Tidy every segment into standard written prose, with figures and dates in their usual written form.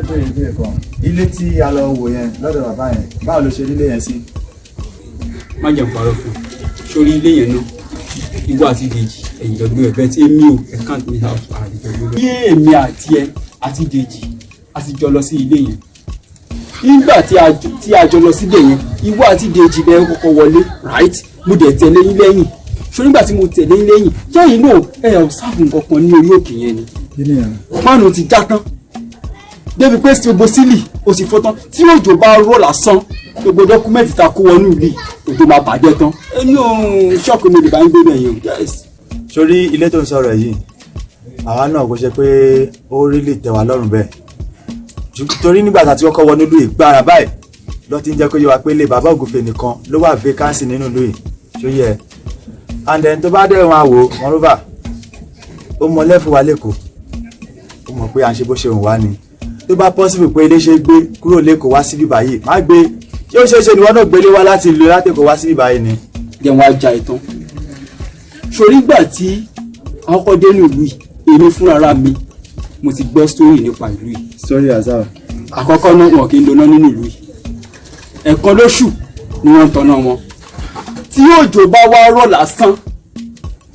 bẹ́ẹ̀ bẹ́ẹ̀ kan ilé tí a lọ wò yẹn lọ́dọ̀ bàbá yẹn báwo ló ṣe nílé yẹn sí. má jẹ́ parọ́ fún sórí ilé yẹn náà ìwọ àti Dèjì ẹ̀yìn lọ́gbọ́n ẹ̀bẹ̀ tí èmi ò ẹ̀ kàn ní house àdìjọ́ bí èmi àti ẹ àti Dèjì a ti jọ lọ sí ilé yẹn nígbà tí a jọ lọ síbẹ̀ yẹn ìwọ àti Dèjì bẹ́ẹ̀ kọ́kọ́ wọlé right mo dẹ̀ tẹ̀lé yín lẹ́yìn ṣó nígbà tí mo tẹ̀lé yín lẹ́yìn jẹ́yìn náà ẹ̀ ọ̀ sáàbù nǹkan kan ní orí òkè yẹn ni páànù ti já tán débi pé gbogbo sílì o sì fọ́ tán tí òjò bá rọ̀ lásán gbogbo dọ́kúmẹ́ǹtì ta kó wọnú ìlú òjò máa bàjẹ́ tán ẹni òun ṣọ́ọ̀kì mi lè bá ń gbé bẹ̀yẹn o. sórí ilé tó ń sọ̀rọ̀ yìí àwa náà kò ṣe pé ó rí lè tẹ̀ wá lọ́rùn bẹ́ẹ̀ torí nígbà tá a ti kọ́kọ́ wọnú ìlú ìgbára báyìí lọ́ ti ń jẹ́ kó yé wa pé ilé bàbá Ògúnfẹ̀ nìkan ló wà vacancy nínú ìlú yìí ṣó yẹ and then tó bá dẹ̀ wọn àwò wọn rúbà ó mọ lẹ́fù wa lẹ́kọ̀ọ́ ó mọ̀ pé à ń ṣe bó ṣe wù wá ni tó bá possible pé ilé ṣe gbé kúrò lẹ́kọ̀ọ́ wá síbí báyìí má gbé ṣé ó ṣeéṣe ni wọ́n náà gbélé wá láti ìlú látẹ̀kọ̀ wá síbí báyìí ni. jẹ́ wọn ajá ìtàn sórí ìgbà tí àwọn kọ́ dé nílùú yìí èmi fúnra mi mo ti gbọ́ story nípa ìlú yìí. story azal. àkọ́kọ́ náà wọn kì í lóná nínú ìlú yìí ẹ̀kan lóṣù ni wọ́n ń tanná wọn tí òjò bá wá rọ̀ lásán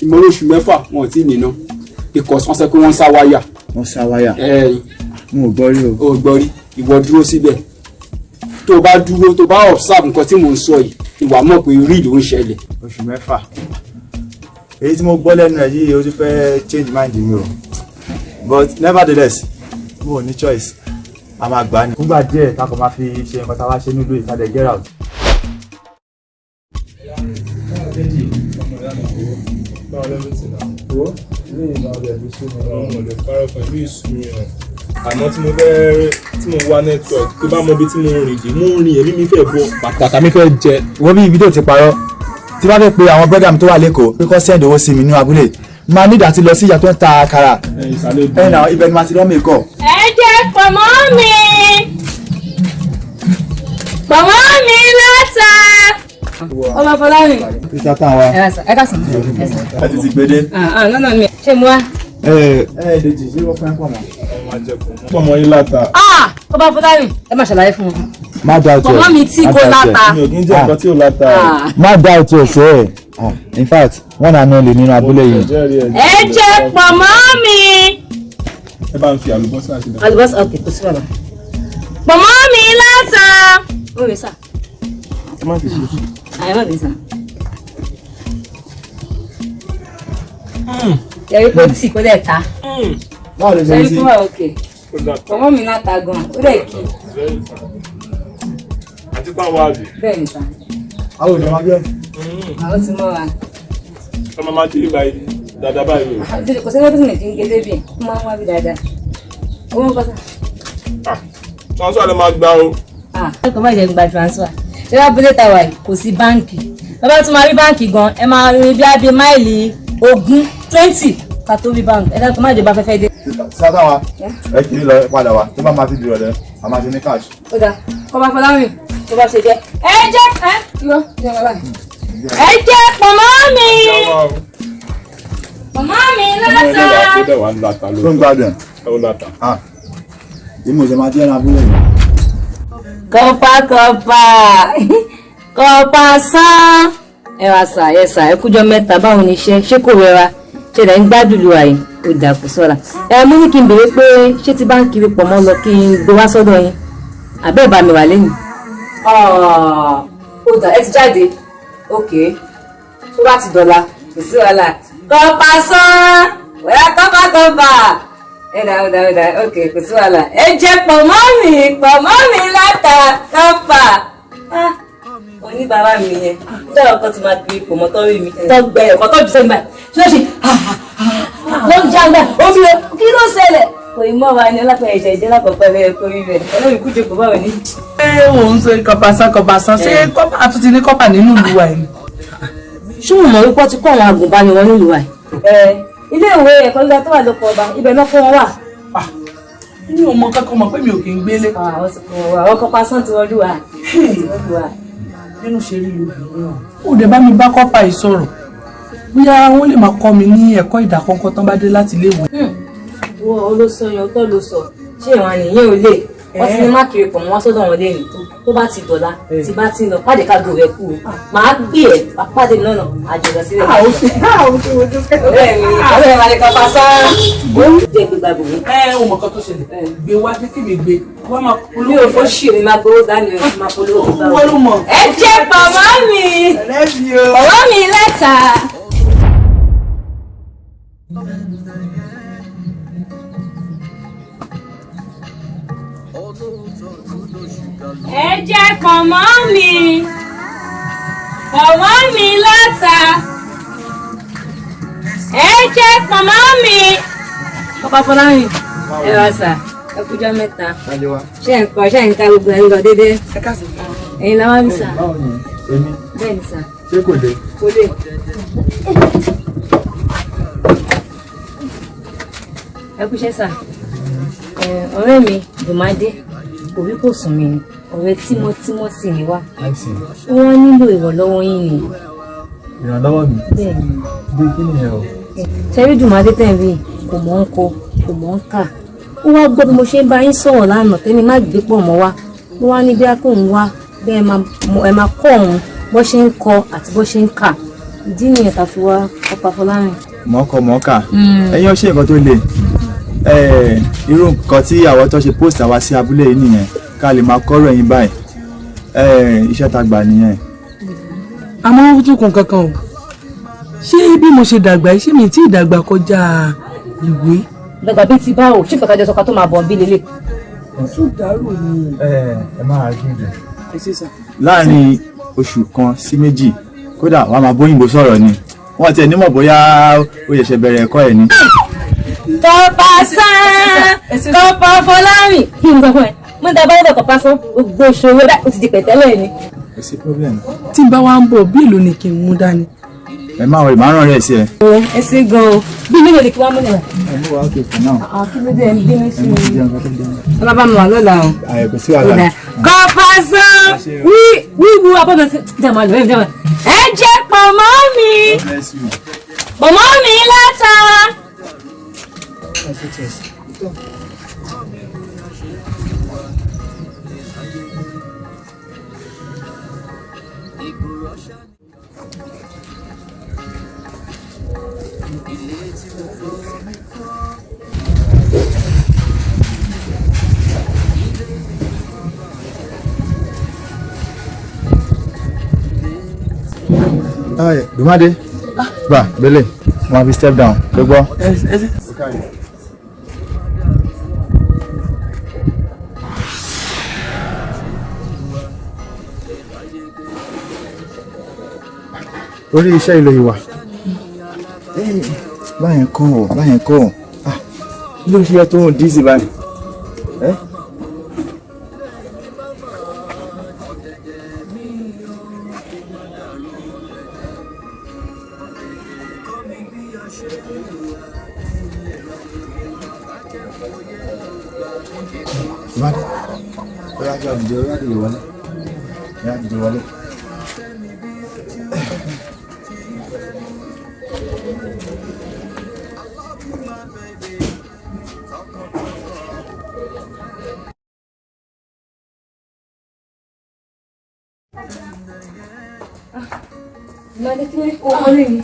ìmọ̀ràn oṣù mẹ́fà wọn ò tí ì níná because wọ́n sọ pé wọ́n ń sá wáyà. wọ́n sá wáyà. mo ò gbọ́ rí o. o gbọ́ rí ìwọ dúró síbẹ̀ tó o bá dúró tó o bá observe nǹkan tí mò ń sọ yìí ìwà mọ̀ pé rí ló ń ṣẹlẹ̀. oṣù mẹ́fà èyí tí mo gbọ́ lẹ́nu ẹ̀ yìí o ti fẹ́ change mind mi o but nevertheless mo ò ní choice a máa gbà ní. fúngbà díẹ̀ ká kò máa fi ṣe nǹkan tá a wá ṣe nílùú ìkadẹ̀ get out. àmọ́ tí mo fẹ́ tí mo wá network tó bá mọ ibi tí mo rìn dé mo rìn èmi mi fẹ́ bọ́ bàtà mi fẹ́ jẹ. wọ́n bí fídíò ti parọ́ tí bá fẹ́ pe àwọn brọ́dà mi tó wà lẹ́kọ̀ọ́ pé kó send owó sí mi ní abúlé máa ní ìdá tí lọ sí ìyá tó ń ta àkàrà ẹ̀yìn náà ibẹ̀ ni màá ti lọ́ mi kọ́. ẹ jẹ́ pọ̀mọ́ mi lẹ́sà. ọba Fọlárin. títà tán wa. ẹ ká sàn. ẹ ti gbédé. lọ́nà mi ṣé mo wá. Dèjì ṣé wọ́n fẹ́ pọ̀ mọ́. pọ̀ mọ́ yín láta. ọba Fọlárin ẹ má ṣàlàyé fún wọn. má dá ọtí ẹ pọ̀mọ́ mi tí kò láta. mi ò kí ń jẹ́ nǹkan tí ò láta. má dá ọtí ẹ sẹ́ ẹ̀ in fact wọ́n náà náà lè nínú abúlé yìí. ẹ jẹ́ pọ̀mọ́ mi. ẹ bá ń fi àlùbọ́sà sí i. àlùbọ́sà ok kò sí bàbá. pọ̀mọ́ mi láta. ó rè sà. ẹ má fi ṣe. àyè má fi sà. ẹ̀rí pé tí kò dẹ̀ ta. báwo lè ṣe é sí. ẹ̀rí fún wa òkè. pọ̀mọ́ mi náà ta gan-an ó dẹ̀ kí. àti pàwọn àbí. bẹ́ẹ̀ ni sà. àwọn òjò máa gbé. àwọn ti mọ́ wa. ọmọ máa dé báyìí dáadáa báyìí o. kò sí ẹgbẹ́ tó sì ń gé débi ó máa ń wá bí dáadáa. owó ń kọ́sà. transfer lè máa gbà o. ẹ̀kọ́ má jẹ́ gba transfer. ṣé wàá bílẹ̀ tàwa yìí kò sí báǹkì. bàbá tún máa rí báǹkì gan ẹ máa rí bí abẹ́ máìlì 20 ká tó rí báǹkì. ẹ dákun má jẹ́ bá fẹ́fẹ́ dé. sábà wa ẹ kiri lọ padà wá tó bá máa fi dìrọ̀ lẹ a máa ṣe ní cash. ó dáa kọ́ bá Fọlárin tó bá ṣe jẹ́ ẹ jẹ́ ẹ jẹ́ pọ̀mọ́ mi lọ́sà. tó ń gbádùn ẹ̀. ìmọ̀ ìṣẹ̀ máa jẹ́ ẹran abúlé yìí. kọ́pá sán. ẹ wá sà ẹ kújọ mẹ́ta báwo ni iṣẹ́ ṣé kò rẹra ṣe lẹ́ ń gbádùn lu àyè ó dà kó sọ́ra. ẹ mú ní kí n béèrè pé ṣé tí bá ń kiri pọ̀ mọ́ lọ kí n gbé wá sọ́dọ̀ yín àbẹ́ ìbá mi wà lẹ́yìn. ó dà ẹ ti jáde ok tó bá ti dọ̀la kò sí wàhálà. kọ́pá sán wẹ́rẹ́ kọ́pá. Ẹ̀dà, ok, kò sí wàhálà. Ẹ jẹ́ pọ̀mọ́ mi láta kápá. Oníbàárà mi yẹn, tó ọkọ̀ ti máa kiri pọ̀mọ́ tọ́rí mi. Tọ́gbẹ́ ẹ̀kọ́ tọ́jú sẹ́yìn báyìí. Ṣé ó ṣe ló ń jágbá? Ó fi lè kí ló ṣẹlẹ̀? Kò ì mọ́ wa ni ọlọ́pàá ẹ̀ṣẹ̀ ìjẹ́ lákọ̀ọ́kọ́ ẹ̀rẹ́ ẹ̀kọ́ rí rẹ̀. Ọlọ́run kú jẹ́ kò báwo ni. ṣé òun ṣe kọ̀pàṣán ṣé kọ́pà tún ti ní kọ́pà nínú ìlú wa yìí. Ṣé o mọ̀ wípé ó ti kọ́ àwọn àgùnbánirọ̀ nílùú wa yìí? Ilé ìwé ẹ̀kọ́ gíga tó wà lóko ọba ibẹ̀ náà fún wọn wà. mi ò mọ kankan mọ̀ pé mi ò kì í gbélé. àwọn kọ́pá sán ti wọlé wa. nínú ṣe rí lóbìnrin náà. ó dẹ̀ bá mi bá kọ́pà yìí sọ̀rọ̀ bóyá wọ́n lè máa kọ́ mi ní ẹ̀kọ́ ìdákọ́ńkọ́ tán bá dé láti ilé ìwé. wọ́n olóṣọ yan tó ló sọ ṣé ìwọ̀n nìyẹn ò lè wọ́n ti ní má kiri pọ̀ mọ́ sọ́dọ̀ wọn lẹ́yìn tó bá ti dọ̀la tí bá ti lọ pàdé ká gbò rẹ kú o màá gbé ẹ̀ pàdé mi lọ́nà àjọ̀dọ̀ sílẹ̀. ọ̀rẹ́ mi máa lè kọ́ pa sáá ó ń jẹ́ gbégbá gbòmí. o mọ̀ kan tó ṣẹlẹ̀ gbé wá kí mi gbé wọ́n máa polówó. mi ò fọ́ ṣì mi máa gbowó dání o máa polówó gbígbá o. wọ́n ló mọ̀. ẹ jẹ́ pàmò mi pàmò mi lẹ́tà. ẹ jẹ́ pọ̀nmọ́ mi lọ́ta ẹ jẹ́ pọ̀nmọ́ mi. Papa Fọlárin ẹ wá sà ẹ kújọ́ mẹ́ta ṣé ń ká gbogbo ẹ̀ ń lọ dédé ẹ̀yin làwọn bí sà. bẹ́ẹ̀ ni sà. ṣé kò dé. kò dé. ẹ kúṣẹ́ sà ọ̀rẹ́ mi Dùmádé òbí kò sùn mí ni ọ̀rẹ́ tímọ́tímọ́ sì ni wá wọ́n nílò ìrànlọ́wọ́ yín ni. ìrànlọ́wọ́ mi. bẹ́ẹ̀ni. bí kí ni ẹ o. ṣẹ́rí Dùmádé tẹ̀ ń rí kò mọ̀ ń kọ kò mọ̀ ń kà ó wá gbọ́ bí mo ṣe ń bá yín sọ̀rọ̀ lánàá tẹ́ni má gbé pọ̀ mọ́ wa ló wá ní bí a kò ń wá bẹ́ẹ̀ ẹ máa kọ́ òun bó ṣe ń kọ àti bó ṣe ń kà ìdí nìyẹn tá a fi wá Papa Fọlárin. mọ̀ọ́kà ẹ̀yin ọ̀ṣẹ́ nǹkan tó le irú nǹkan tí àwọn tó ṣe post àwa sí abúlé yìí nìyẹn ká lè máa kọ́rọ̀ ẹ̀yin báyìí iṣẹ́ tá gbà nìyẹn. àmọ́ ó tún kún kankan o ṣé bí mo ṣe dàgbà ṣé mi tí ì dàgbà kọjá ìwé. dàgbà bíi ti báwo ṣé nǹkan sọka tó máa bọ̀ bí lélẹ̀. ọ̀tún dàrú ni. ẹ máa rí ìdè. láàárín oṣù kan sí méjì kódà wàá máa bóyìnbó sọ̀rọ̀ ni wọ́n tiẹ̀ nímọ̀ bóyá ó ṣẹ̀ṣẹ̀ bẹ̀rẹ̀ ẹ̀kọ́ ẹ̀ ni. Papa Fọlárin kí n gbọ́ fún ẹ mo ń dábàá lọ́dọ̀ Papa sán gbogbo ìṣòro rẹ̀ ó ti di pẹ̀tẹ́lẹ̀ ni. kò sí problem. tí n bá wá ń bọ̀ bí èlò ni kí n mú dání. ẹ máa wọ ìmọ̀ràn rẹ̀ sí ẹ. ẹ ṣe gan-an bí mílíọ̀nù ni kí wọ́n mú nìyẹn. ẹ mú wa ókè fún náà. àwọn kí ló dé ẹni gbé mi sí i. ọlọ́ba mi wà lọ́la o. kò sí wàhálà. Papa sán wíwu abọ́dọ̀ sí jàmọ́ àlọ́ ẹ jẹ́ pọ̀nmọ́ mi láta. Dùmádé gbà gbélé wọn fi step down tó gbọ́. orí iṣẹ́ ìlò ìwà báyẹn kọ́ ló ṣe yẹ tó ń díìsì báyìí. wọlé. Lọ́dẹ kí wọ́n kó wọlé ni.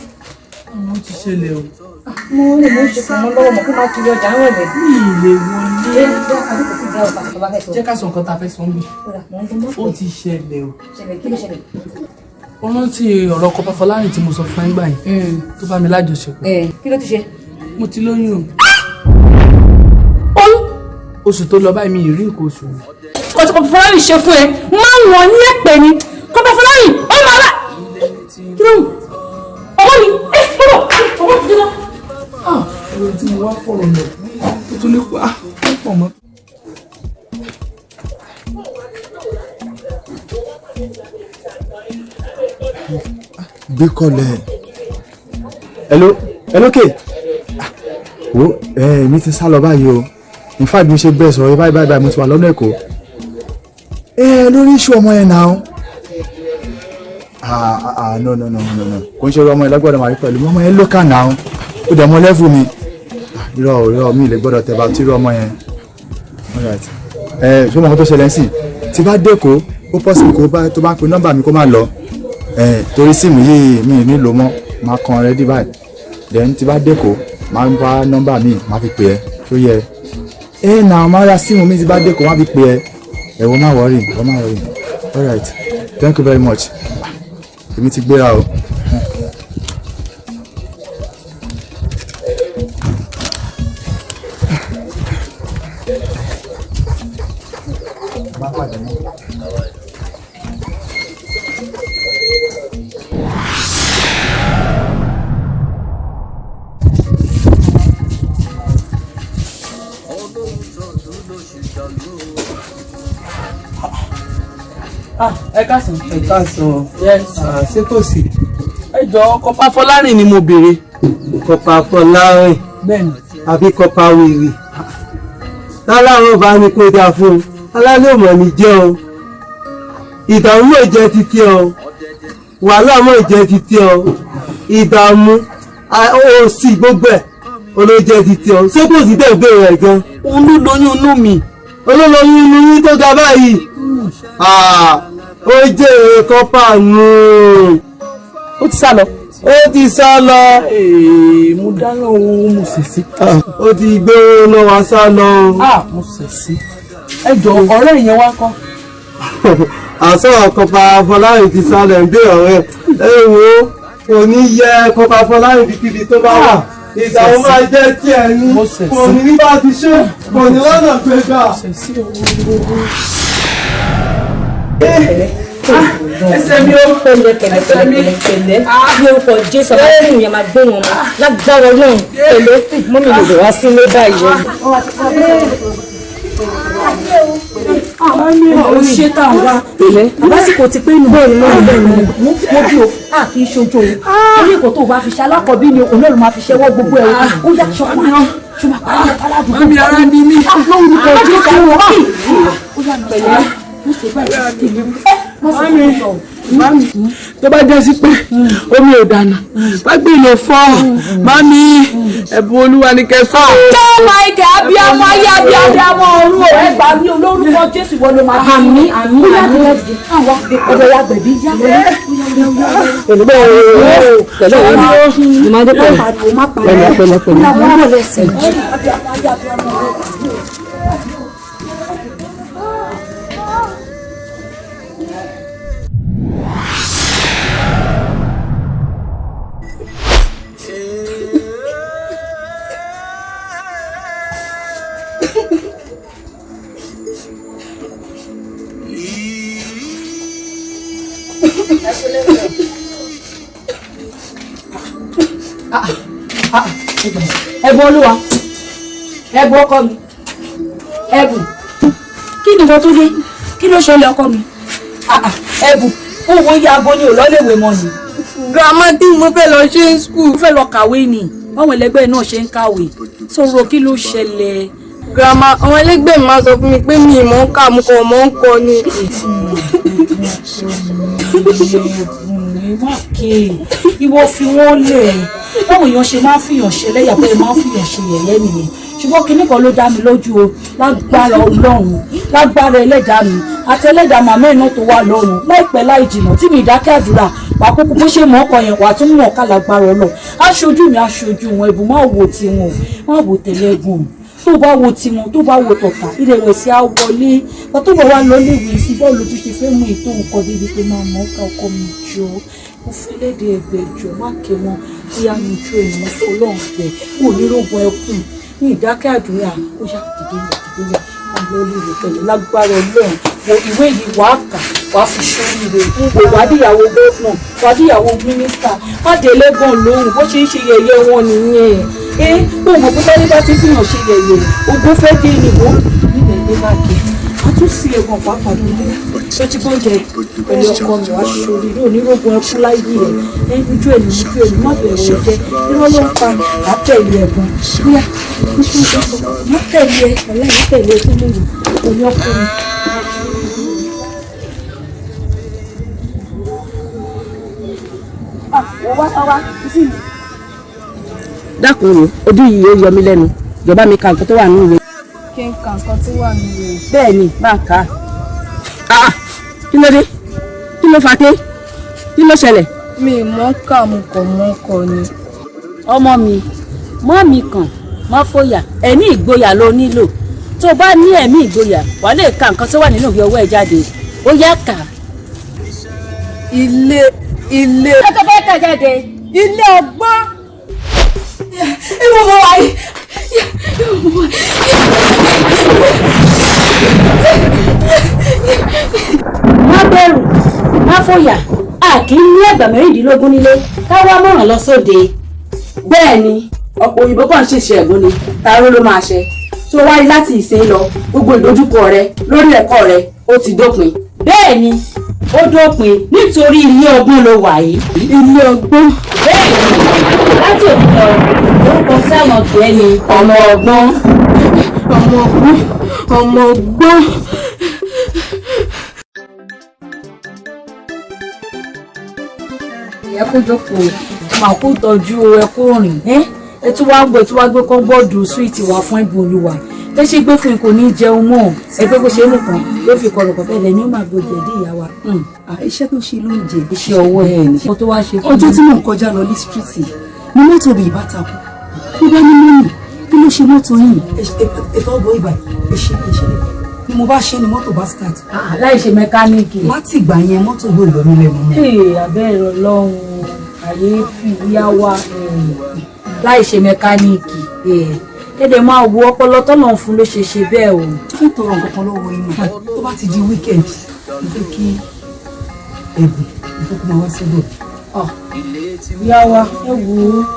Àwọn ti ṣẹlẹ̀ o. Mo lè mú ìṣe pọ̀ mọ́ lọ́wọ́ mọ̀ kó má kiri ọjà ń rọ̀lẹ́. Ní ilé wọlé. Jẹ́ ká sọ nǹkan tá a fẹ́ sọ ń bì. Ó ti ṣẹlẹ̀ o. Ṣẹlẹ̀ kí ló ṣẹlẹ̀? Wọ́n rántí ọ̀rọ̀ Papa Fọlárin tí mo sọ fún ẹgbà yìí. Tó bá mi lájọṣepọ̀. Kí ló ti ṣe? Mo ti lóyún o. Oṣù tó lọ báyìí mi ì rí nǹkan oṣù mi. Kọ́tù Papa Fọlárin ṣe fún ẹ, máa ń wọ̀n ní ẹ̀pẹ̀ ni. Papa Fọlárin, ó máa rà. Kí ló ń? Ọwọ́ mi, ọwọ́ ti dúró. Ọ̀rọ̀ tí mo wá fọ̀rọ̀ lọ, ó tún lè pa pọ̀ mọ́. Gbé kọlẹ̀. Hello K. Wo mi ti sá lọ báyìí o. In fact mi ṣe bẹ́ẹ̀ sọ̀rọ̀ báyìí mo ti wà lọ́nà Èkó. Lórí iṣu ọmọ yẹn náà. No. Kò ń ṣe ọmọ yẹn lọ́gbọ́dọ̀ máa rí pẹ̀lú ọmọ yẹn lókà náà. Ó dẹ̀ mọ lẹ́fù mi. Irọ́ mi lè gbọ́dọ̀ tẹ̀ bá tí irú ọmọ yẹn. alright ṣé mo kàn tó ṣẹlẹ̀ sí tí bá dẹ́kọ̀ ó possible tó bá pe nọ́mbà mi kó má lọ torí síìmù yìí mi nílò mọ́ máa kan ready báyìí then tí bá dẹ́kọ̀ máa ń bá nọ́mbà mi máa fi pè ẹ́ tó yẹ náà máa ra síìmù mi tí bá dẹ́kọ̀ máa fi pè ẹ́ ẹ̀wọ̀n má worry alright thank you very much èmi ti gbéra o. Ẹ káàsán. ẹ káàsán. Yes. Ṣé kò sí? Ẹ jọ̀ọ́ Kọ́pá Fọlárìn ni mo béèrè. Kọ́pá Fọlárìn Bẹ́ẹ̀ni. àbí Kọ́pá wèrè. Láláwọn bá ní kó dáa fún un alálẹ́ òmò ní jẹ́ o. Ìdààmú ìjẹ́ títí o. Wàhálà mọ̀ ìjẹ́ títí o. Ìdààmú òsì gbogbo ẹ̀ olójẹ́ títí o. Ṣé kò sí tẹ̀ gbé rẹ̀ gan? Òun ló lóyún inú mi. Olólóyún inú yín tó ga báyìí. Ó jẹ́ èrè Kọ́pá nù. Ó ti sá lọ. Ó ti sá lọ. Mo dáná ohun mo sì sí. Ó ti gbé owó lọ wá sá lọ. Mo sì sí. Ẹ jọ̀ọ́ ọ̀rẹ́ yẹn wá kọ́. Àṣọ Kọ́pá Fọlárìn ti sá lẹ̀ ń gbé ọ̀rẹ́. Ẹ wo kò ní yẹ Kọ́pá Fọlárìn bíkíbi tó bá wà. Ìdààmú máa jẹ́ tí ẹ ní. Kò ní ní bá ti ṣe. Kò ní lọ́nà pé gbà. Ẹsẹ̀ mi ó pẹ̀lẹ́ ní orúkọ Jésù ọba tí ìyẹn máa gbé wọn lágbára Ọlọ́run pẹ̀lẹ́ mọ́mí lè wá sí ilé báyìí. ó ṣe tá a wá pẹ̀lẹ́ lásìkò ti pé inú bẹ́ẹ̀ ni mo bí o kì í ṣojú o ilé ìkó tó o bá fi ṣe alákọ̀ọ́bí ni òun náà ló máa fi ṣẹ́wọ́ gbogbo ẹ̀ ó yà ṣọ́kùnrin ṣùgbọ́n pàdé aládùúgbò Mami ara ni mí. lórúkọ Jésù ó yà pẹ̀lẹ́ Mami, tó bá jẹ́ sí pé omi ò dànù lágbè lè fọ́ mami ẹ̀bùn Olúwa ni kẹsàn. jẹ́ Michael abiyamọ ayé abiyamọ ọ̀run ò ẹ gbà mí olórúkọ Jésù wọn ló máa bá mi àmì ọ̀dọ̀ ya gbẹ̀bí yá pẹ̀lú ìmọ̀dé pẹ̀lú ẹ̀bùn Olúwa ẹ̀bùn ọkọ mi ẹ̀bùn kí ni wọ́n tó dé kí ló ṣẹlẹ̀ ọkọ mi ẹ̀bùn owó yá abo ni ò lọ́lẹ̀wé mọ́ ni. grandma tí mo fẹ́ lọ ṣe ń skul fẹ́ lọ kàwé ni báwọn ẹlẹgbẹ́ náà ṣe ń kàwé sọ̀rọ̀ kí ló ṣẹlẹ̀. grandma àwọn ẹlẹgbẹ́ mi máa sọ fún mi pé mi mọ̀ ń kà mo kàn mọ̀ ń kọ ni. ìwọ fi wọn lẹ̀ báwọn èèyàn ṣe máa ń fìyàn ṣe lẹ́yà pé máa ń fìyàn ṣe yẹ̀yẹ́ nìyẹn ṣùgbọ́n kinní kan ló dá mi lójú o lágbára Ọlọ́run lágbára ẹlẹ́dàá mi àti ẹlẹ́dàá màmá iná tó wà lọ́run láìpẹ́ láì jìnnà tí mi ìdákẹ́ àdúrà wà kúkú bó ṣe mọ̀ ọkọ yẹn wà tún mọ̀ ká lágbára Ọlọ́run aṣojú mi aṣojú wọn ẹ̀bùn má wò tiwọn má wò tẹ̀lẹ́gùn tó bá wo tiwọn tó bá wo tọ̀tà ìrẹ̀wẹ̀sì á wọlé wọn tó bá wà lọ́lé ìwé sí bọ́ọ̀lù tó ṣe fẹ́ mú ètò nǹkan débi pé máa mọ̀ ọ́ká ọkọ mi jọ mo fẹ́ léde ẹgbẹ̀jọ má ké wọn bí a nu ju ènìyàn fọlọ́run bẹ̀ wò ní rògbòn ẹkùn ní ìdákẹ́ àdúrà ó yà dìde yà wọn lọ lè rè pẹ̀lú lágbára Ọlọ́run wo ìwé yìí wàá kà wàá fi ṣoríire wò wàá díyàwó gómìnà wàá díyàwó mínísítà má délé gan lóhùn bó ṣe ń ṣe yẹ̀yẹ́ wọn nìyẹn bó mọ̀ pé tẹ́lẹ̀ bá ti fihàn ṣe yẹ̀yẹ́ ogún fẹ́ dé ìnìbó nílẹ̀ ilé bá gé a tún sí ẹ̀gbọ́n pàápàá lórí tó ti gbọ́njẹ pẹ̀lú ọkọ mi wá ṣorí ní onírògùn ẹkú láyé ẹ̀ ojú ẹ̀mí má bẹ̀rẹ̀ jẹ́ irọ́ ló ń pa àtẹ̀lé ẹ̀gbọ́n bóyá má tẹ̀lé ọ̀lẹ́yìn tẹ̀lé tó lóru òní ọkọ mi. dákun o ojú yìí ó yọ mí lẹ́nu ìjọba mi ka nǹkan tó wà nínú ìwé. kí n ka nǹkan tó wà nílé. bẹ́ẹ̀ ni báńkà. kí ló dé kí ló fàté kí ló ṣẹlẹ̀. Mi ì mọ̀ ká mo kàn mọ́ kọ ni. ọmọ mi mọ́ mi kàn mọ́ fòyà ẹ̀mí ìgboyà ló nílò tó bá ní ẹ̀mí ìgboyà wà lè ka nǹkan tó wà nínú ìwé ọwọ́ ẹ̀ jáde ó yá kà. Ilé. ṣé tó fẹ́ kà jáde. Ilé ọgbọ́n. ìwọ mọ wáyé. má bẹ̀rù má fòyà a kì í ní ẹgbà mẹ́rìndínlógún nílé ká wá mọ̀ràn lọ sóde. bẹ́ẹ̀ ni ọ̀pọ̀ òyìnbó kan ṣèṣe ẹ̀gbọ́n ni taró ló máa ṣe tó wáyé láti ìsìn lọ gbogbo ìdojúkọ rẹ lórí ẹ̀kọ́ rẹ ó ti dópin. bẹ́ẹ̀ ni ó dópin nítorí ilé ọgbọ́n ló wà yìí. Ilé ọgbọ́n. bẹ́ẹ̀ ni láti òkú lọ orúkọ sáwọn ọ̀gbẹ́ ni ọmọ ọgbọ́n. Ọmọ ọgbọ́n. ẹ kó jókòó màá kó tọ́jú ẹ kó rìn ẹ tún wá gbé kán bọ́ọ̀dù súwìtì wá fún ẹ̀bùn olúwa tẹ́ ṣe gbé fún kò ní jẹun mọ́ ẹ pé kó ṣe é nìkan ló fi kọ̀rọ̀kọ̀ bẹ́ẹ̀ ní ó máa gbòdì ẹ̀dí ìyá wa. iṣẹ́ tó ṣe ló ń jẹ iṣẹ́ ọwọ́ ẹ̀ ní. ọjọ́ tó wá ṣe fún mi. ọjọ́ tí mò ń kọjá lọ ní stíríìtì ni mọ́tò mi ìbá takú ló bá ní mọ́nì kí ló ṣe mọ́tò yìí. ètò ọgbọ́n ìgbà ẹ̀ṣẹ̀ ni mo bá ṣe ni mọ́tò bá start. láì ṣe mẹkáníìkì. láti ìgbà yẹn mọ́tò yóò lọ mí lẹ́nu mọ́. abẹ́rẹ́ ọlọ́run àyèéfì yá wa láì ṣe mẹkáníìkì ẹ̀ẹ́dẹ̀ máa wo ọpọlọ tọ́nà fún ló ṣe bẹ́ẹ̀ o. fún tọrọ nǹkan kan lọ́wọ́ inú tó bá ti di weekend mo fẹ́ kí ẹ̀bùn mo fẹ́ kó máa wá síbẹ̀. ìyá wa ẹ wo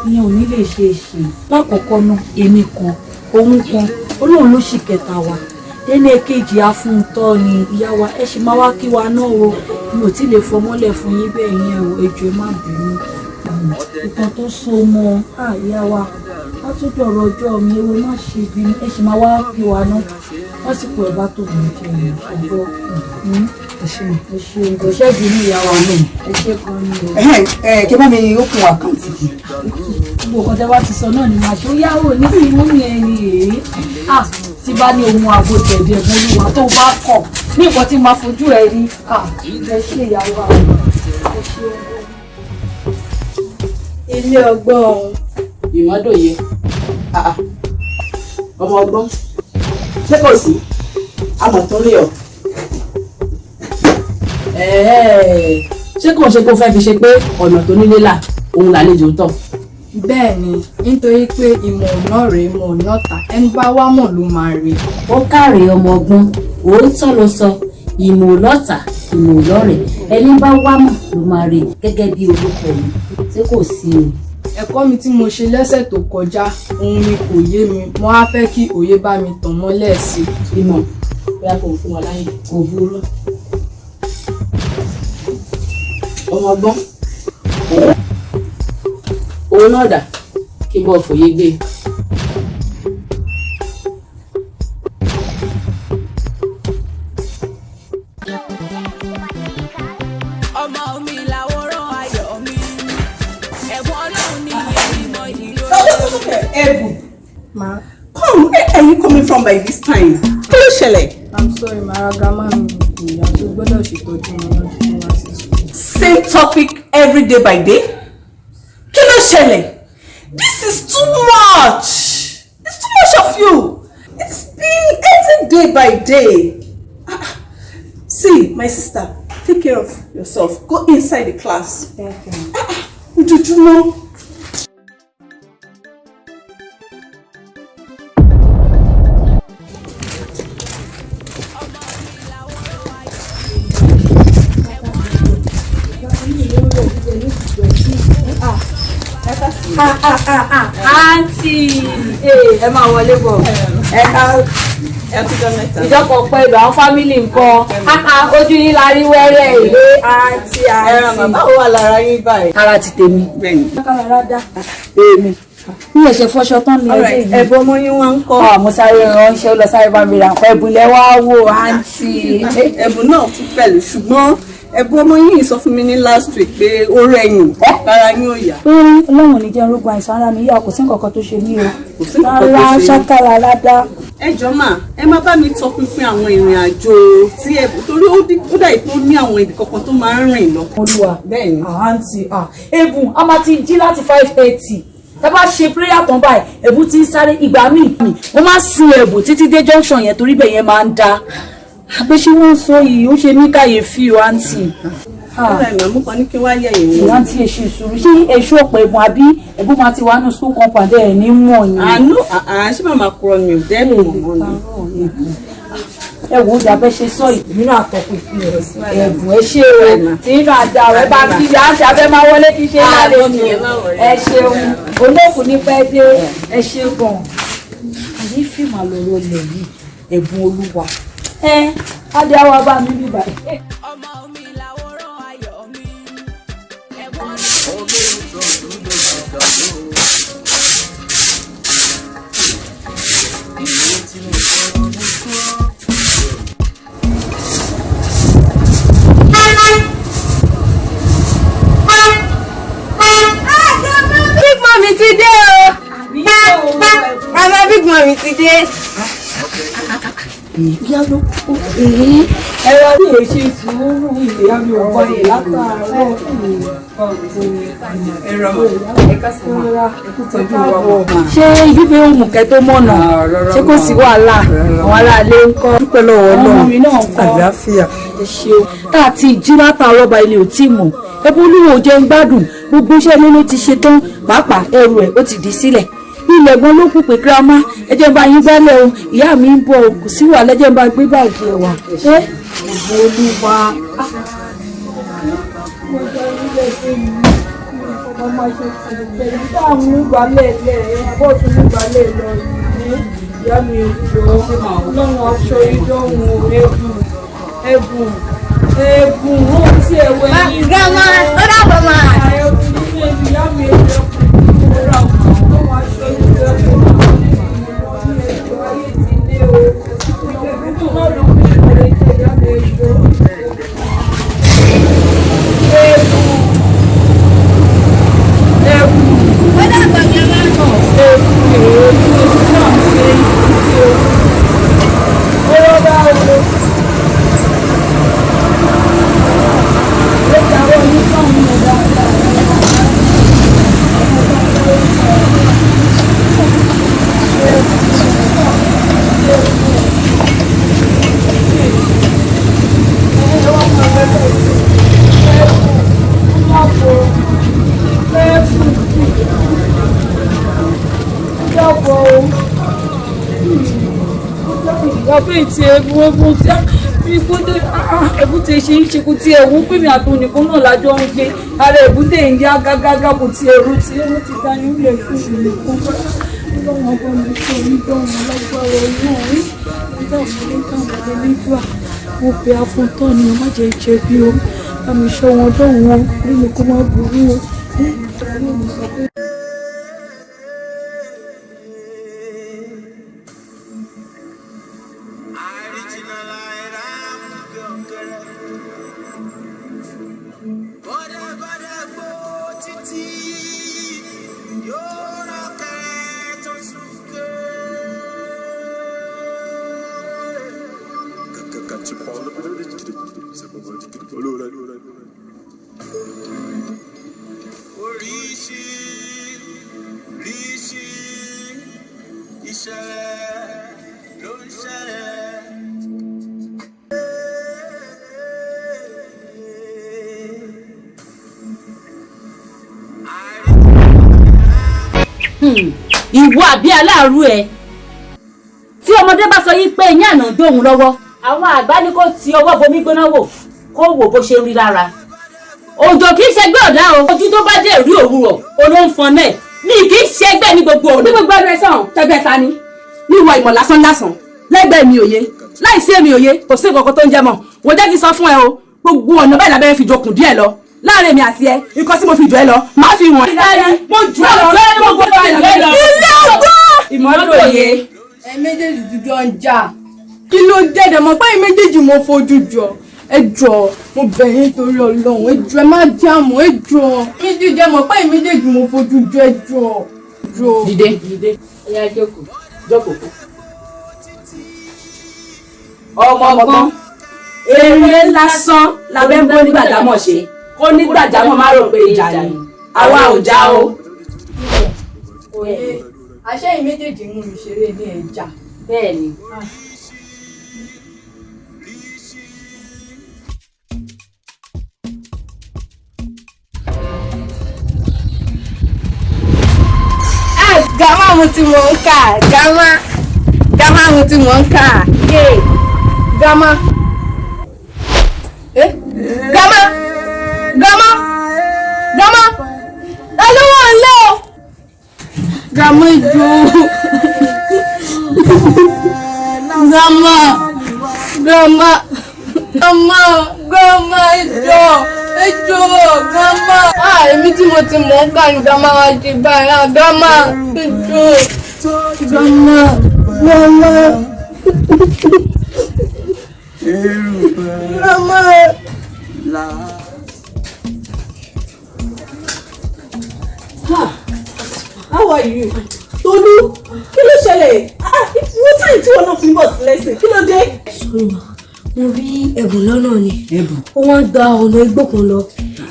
ìyẹn ò ní lè ṣe é ṣe lákọ̀ọ́kọ́ náà èmi kan òun kan olóhùn ló ṣì kẹta wa délé èkejì afúntọ́ ni ìyá wa ẹ ṣì máa wá kí wa náà o mi ò tí lè fọmọ́lẹ̀ fún yín bẹ́ẹ̀ yẹn o ẹ jọ̀ọ́ ẹ má bínú nǹkan tó so mọ́ ìyá wa wọ́n tún dọ̀rọ̀ ọjọ́ mi ewé má ṣe bí ẹ ṣì máa wá kí wa náà lásìkò ẹ̀ bá tó bí jẹ ọgbọ́ ẹ ṣe bí ní ìyá wa náà ẹ ṣe kan ní o. kí bá mi open account kì í. gbogbo nǹkan tẹ́ bá ti sọ náà ni màá ṣe ó yáwó ní sí mú mi ẹni èyí tí bá ní ohun àgbo tẹ̀lé ẹ̀gbọ́n olúwa tó bá kọ̀ ní nǹkan tí máa fojú ẹ rí ẹ ṣe ìyàwó àwọn ẹ ṣe Ilé ọgbọ́n. ìmọ̀dòye ọmọ ọgbọ́n ṣé kò sí àmọ̀ tó rí ọ ṣé kò ṣe kó fẹ́ fi ṣe pé ọ̀nà tó nílé là òun làlejò ń tọ̀. Bẹ́ẹ̀ ni nítorí pé ìmọ̀ ọ̀nà rèé ìmọ̀ ọ̀nà ta ẹni bá wá mọ̀ ló máa rí. ó káre ọmọ ọgbọ́n òótọ́ ló sọ ìmọ̀ ọlọ́ta ìmọ̀ ọlọ́rẹ̀ ẹni bá wá mọ̀ ló máa rí gẹ́gẹ́ bí orúkọ mi tí kò sí o. Ẹ̀kọ́ mi tí mo ṣe lẹ́sẹ̀ tó kọjá ohun mi kò yé mi mo á fẹ́ kí òye bá mi tàn mọ́lẹ̀ sí i. ìmọ̀ bóyá kò fún wa láyé kò burú. ọmọ ọgbọ́n owó náà dà kí n bọ́ fòye gbé. ọmọ mi làwòrán ayọ̀ mi ẹ̀bùn ọlọ́run ní èmi mọ ìlú. Ẹ̀bùn. Come, where are you coming from by this time? Kí ló ṣẹlẹ̀? I'm sorry mara grandma mi ìyá tó gbọ́dọ̀ ṣètọ́jú wọn lọ́dún wá sí school. Same topic every day by day? Kí ló ṣẹlẹ̀? This is too much. It's too much of you. It's been every day by day. See, my sister, take care of yourself. Go inside the class. Thank you. Ojoojúmọ́. àǹtí ẹ máa wọlé bọ̀ ẹ ká ìjọpọ̀ pẹ̀lú àwọn fámìlì nǹkan ojú yín la rí wẹ́rẹ́ ìwé àǹtí. Báwo wà lára yín báyìí? ara ti tèmi. kára dá èmi ní ẹ̀ṣẹ̀ fọṣọ tán ní ẹgbẹ́ yìí. Ẹ̀bùn ọmọ yín wá ń kọ́. mo sáré ránṣẹ́ ó lọ sáré bá mi ra nǹkan ẹ̀bùn lẹ wá wò àǹtí. Ẹ̀bùn náà tún pẹ̀lú ṣùgbọ́n ẹ̀bùn ọmọ yín sọ fún mi ní last week pé ó rẹ̀yìn lára yín ò yá. ọlọ́run ní jẹ́ orógun àìsàn ara mi yá kò sí nǹkan kan tó ṣe mí o. Kò sí nǹkan tó rárá ṣe yín. ṣákàrà ládá ẹ jọ̀ọ́ mà ẹ má bá mi tọpinpin àwọn ìrìn àjò tí ẹ̀bùn torí ó dà tó ní àwọn ibì kankan tó máa ń rìn lọ. Olúwa bẹ́ẹ̀ ni. àǹtí ẹ̀bùn a máa ti jí láti 5:30 tá bá ṣe prayer tán báyìí ẹ̀bùn ti ń sáré ìgbà míì wọ́n máa sun ẹ̀bùn títí dé junction yẹn torí bẹ́ẹ̀ yẹn máa ń da àbẹ́ ṣé wọ́n sọ yìí ó ṣe ní kàyéfì o àǹtí. ọ̀rẹ́ mi àmúkan ní kí wá yẹ̀ yìí. àǹtí èṣù ìṣòro ṣé èṣù ọ̀pọ̀ ẹ̀bùn àbí ẹ̀bùn máa ti wà nù school compound ẹ̀ ní mọ̀ ni. àánú ṣé màmá kúrọ mi ò dẹ́nu mọ̀ ni. ẹ wo dàbẹ́ ṣe sọ ìbí náà tọkùn ìpínlẹ̀ ẹ̀bùn ẹ ṣe o tí inú àjà rẹ bá kí ìyá àti abẹ́ máa wọlé kí ṣe lálẹ́ ni ẹ ṣeun olókùn ní pẹ́ dé ẹ ṣe gan. àyè fíìmù àlọ́rọ̀ lẹ̀ yìí ẹ̀bùn Olúwa adé àwa bá mi bí báyìí. ọmọ mi làwòrán ayọ̀ mi ẹ̀gbọ́n Big Mommy ti dé o. Mama Big Mommy ti dé. ìyá ló kú ẹ̀rọ ní èsì sùúrù ìyá mi ò kọ́ yìí látàárọ̀ ṣé ìdíje òmùkẹ́ tó mọ̀nà ṣé kò sí wàhálà àwọn aráalé ń kọ́ dúpẹ́ lọ́wọ́ ọmọ mi náà ń kọ́ àlàáfíà ẹ ṣeun tá a ti jí látàárọ̀ ọba ilé ò tí mọ̀ ẹbí olúwo jẹ́ ń gbádùn gbogbo iṣẹ́ ilé ló ti ṣe tán pàápàá ẹrù ẹ̀ ó ti dì sílẹ̀ ilẹ̀ gan ló kù pé girama ẹjẹ́ bá yín gbálẹ̀ o ìyá mi ń bọ̀ kò sí wà lẹ́jẹ́ bá gbé báàgì ẹ̀ wà ẹ́ ìbò Olúwa. ìyá mi ò jọ lọ́wọ́ aṣọ ìdánwò ẹ̀bùn ó ti ẹ̀wẹ̀ yìí. Grandma, ó dàbọ̀ mà. ìyá mi ò jọ lọ́wọ́ aṣọ ìdánwò. Ti ẹ̀bùn tí ìgbóde ẹ̀bùn tí ṣe ń ṣe kò tí ẹ̀wù pèmí àtònìkan náà lájọ ń gbé ara ẹ̀bùn tẹ̀ ń yá gágágá kò tí ẹ̀rù tí ẹ̀rù ti ta ní ilẹ̀ fún ìlú kan lọ́wọ́ ọgbọ́n mi sọ onídọ́wọ́ lágbára náà nígbà wọlé káwọn nígbà mo bẹ afúntọ́ ni má jẹ́ jẹ bí o bá mi ṣọ́ wọn dọ́wọ́ nínú kó má burú o. ìwọ àbí aláàrú ẹ tí ọmọdé bá sọ yí pé ẹ̀yìn àná dóhun lọ́wọ́ àwọn àgbà ní kó ti ọwọ́ bomi gbóná wò kó wò bó ṣe rí lára òjò kì í ṣẹgbẹ́ ọ̀dá o ojú tó bá dé rí òwúrọ̀ olóńfọn náà ní kì í ṣẹgbẹ́ ní gbogbo ọ̀nà. ní gbogbo ẹgbẹ́ sàn tẹgbẹ́ ta ni ní ìwọ ìmọ̀ lásán lásán lẹ́gbẹ̀ẹ́ mi òye láìsí èmi òye kò sí nǹkan tó ń jẹ mọ́ wọ́n jẹ́ kí n sọ fún ẹ o gbogbo ọ̀nà báyìí lábẹ́rẹ́ fi jokùn díẹ̀ lọ láàrin mi àti ẹ nǹkan tí mo fi jù ẹ lọ máa fi wọ̀n. mo jù ẹ lọ lọ́wọ́ gbogbo ẹ lọ. ilé ọgbọ́n ìmọ̀lódòye. ẹ méjèèjì dúdú ọjà kí ló dẹ́dẹ̀ mọ̀ pé ẹ méjèèjì mo fojú jọ ẹ jọ mo bẹ̀ yín torí Ọlọ́run ẹ jọ ẹ má jáàmù ẹ jọ méjèèjì ẹ mọ̀ pé ẹ méjèèjì mo fojú jọ ẹ jọ. dìde ẹyà jókòó jókòó ọmọ ọgbọ́n eré lásán labẹ́ ń bó nígbàjámọ̀ ṣe kó nígbàjámọ̀ má rò pé ìjà ni àwa ò já o. òye àṣẹyìn méjèèjì mú mi ṣeré ní ẹja. bẹ́ẹ̀ ni. Gàmá mo ti mọ̀ ń kà gàmá mo ti mọ̀ ń kà gàmá gàmá ẹlẹ́wọ̀n ńlẹ́ o gàmá ìjọ gàmá ìjọ gàmá èmi tí mo ti mọ̀ ń kà ní gàmá wa ṣe báyìí gàmá ìjọ gàmá. How are you? Tolu, kí ló ṣẹlẹ̀? Wọ́n táyì tí wọ́n náà fi ń bọ̀ sí lẹ́sìn. Kí ló dé? Sorry ma, mo rí ẹ̀bùn lọ́nà ni. Ó wá ń gba ọ̀nà igbó kan lọ.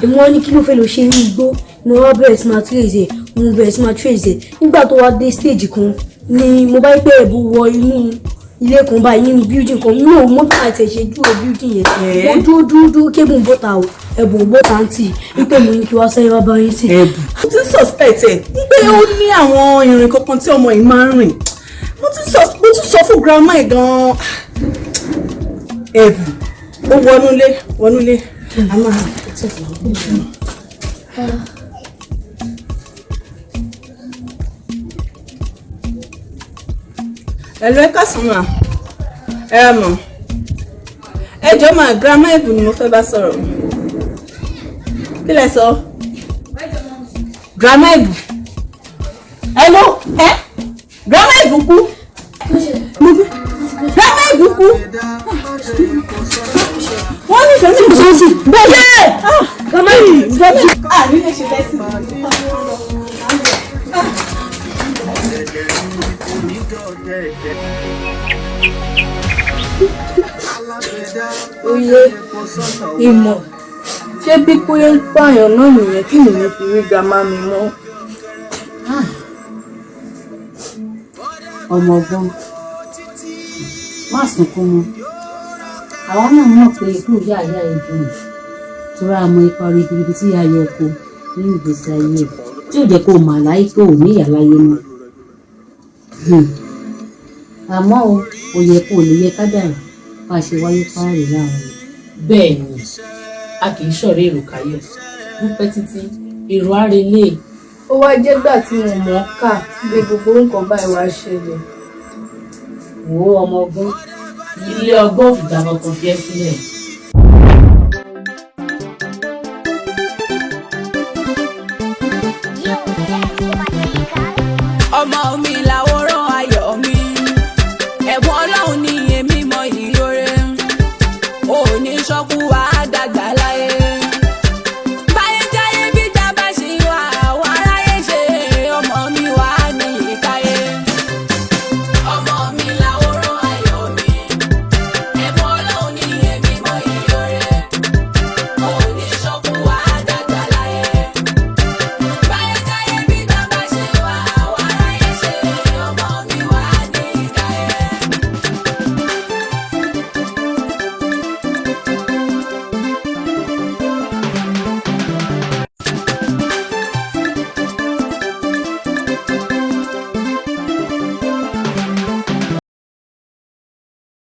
Èmi wọ́n ní kí ló fẹ́ lọ ṣe ní igbó. Mo wá bẹ̀rẹ̀ sí máa trace ẹ̀. Mo bẹ̀rẹ̀ sí máa trace ẹ̀. Nígbà tó wá dé stage kan ni mo bá pẹ́ ẹ̀bùn wọ inú ilé kan báyìí nínú building kan. Mi ò mọ̀ bí àti ẹ̀ṣẹ̀ dúró building yẹn. Mo dúró kébùn bọ́ta o. Ẹ̀bùn bọ́ta ń tì. Wípé mo ní kí wá sẹ́yìn wá bá yín tì. Mo ti ń suspect ẹ̀ pé ó ní àwọn ìrìn kankan tí ọmọ yìí máa ń rìn. Mo tún sọ fún grandma ẹ̀ gan-an. Ẹ̀bùn ó wọnúlé. A máa ẹ̀lọ́ ẹ̀ka sùnmà mọ̀ ẹjọ́ máa grandma Ẹ̀bùn ni mo fẹ́ bá sọ̀rọ̀. Kí lẹ sọ? Grandma Ẹ̀bùn ẹ̀lọ́ grandma Ẹ̀bùn kú. Grandma Ẹ̀bùn kú. Wọ́n ní ìfẹ́ sí ìbùsọ̀sì bẹ́ẹ̀ grandma Ẹ̀bùn nílé ṣe lẹ́sìn. Oyè ìmọ̀ ṣé bí kúyé ń pààyàn náà nìyẹn kí nìyẹn fi rí grandma mi mọ́. ọmọ ọgbọ́n má sunkún mọ́ àwa náà mọ̀ pé ikú ìyá ìyá ẹ̀ dùn torí àmọ́ ipa ribiribi tí ìyá yẹ kó nínú ìgbésí ayé ẹ̀ tí ò jẹ́ kó mà láyé pé ò ní ìyá láyé mọ́ àmọ́ ò yẹ kó lè yẹ kádàrá bá a ṣe wáyé fáàrí láàrin. bẹ́ẹ̀ ni a kì í ṣọ̀rẹ́ èrò káyọ̀ dúpẹ́ títí èrò àrèlé. ó wá jẹ́gbà tí mo mọ̀ ọ́ kà bí gbogbo nǹkan báyìí wá ṣẹlẹ̀. wo ọmọ ọgbọ́n ilé ọgbọ́n òfìgbà kankan fi ẹ́ sílẹ̀.